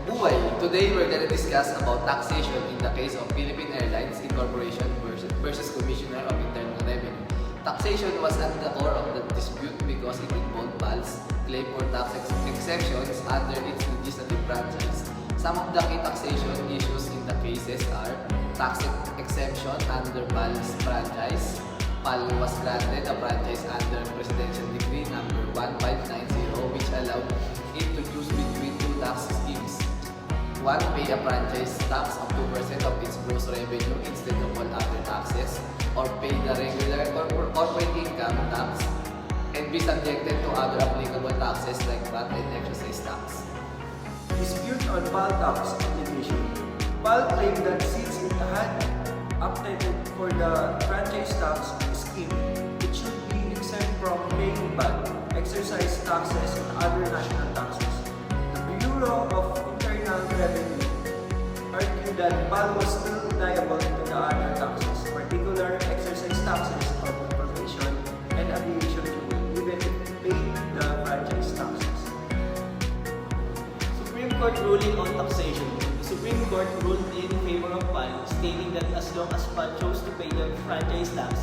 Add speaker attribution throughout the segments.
Speaker 1: Mabuhay! Today we're gonna discuss about taxation in the case of Philippine Airlines Incorporation versus Commissioner of Internal Revenue. Taxation was at the core of the dispute because it involved PAL's claim for tax exemptions under its legislative franchise. Some of the key taxation issues in the cases are tax exemption under PAL's franchise. PAL was granted a franchise under Presidential Decree number 1590 which allowed it to choose between two tax schemes. One, pay a franchise tax of 2% of its gross revenue instead of all other taxes, or pay the regular corporate income tax and be subjected to other applicable taxes like VAT and excise tax.
Speaker 2: Dispute on PAL tax obligation. PAL claimed that since it had opted for the franchise tax scheme, it should be exempt from paying VAT, exercise taxes, and other national taxes. The Bureau of Internal Revenue argued that PAL was still liable to the other taxes, particular exercise taxes on information and aviation fuel, even if it paid the franchise taxes.
Speaker 3: Supreme Court ruling on taxation. The Supreme Court ruled in favor of PAL, stating that as long as PAL chose to pay the franchise tax,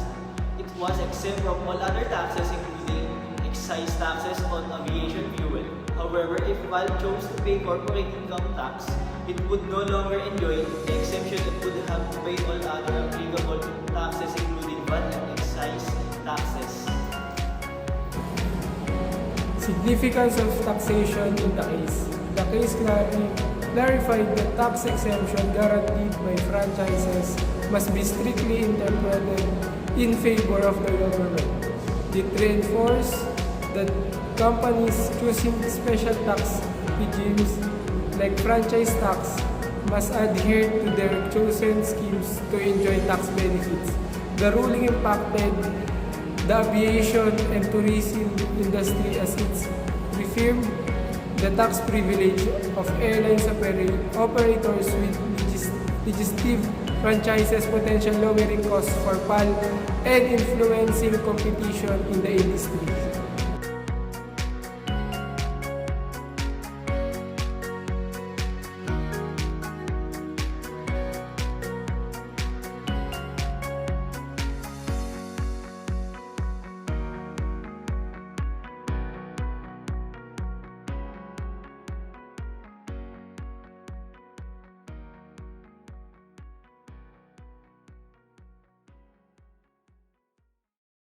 Speaker 3: it was exempt from all other taxes including excise taxes on aviation fuel. However, if PAL chose to pay corporate income tax, it would no longer enjoy the exemption and would have to pay all other applicable taxes including VAT and excise taxes.
Speaker 4: Significance of taxation in the case. The case clarified that tax exemption guaranteed by franchises must be strictly interpreted in favor of the government. It reinforced that companies choosing special tax regimes like franchise tax must adhere to their chosen schemes to enjoy tax benefits. The ruling impacted the aviation and tourism industry as it reaffirmed the tax privilege of airlines operators with legislative franchises, potential lowering costs for PAL and influencing competition in the industry.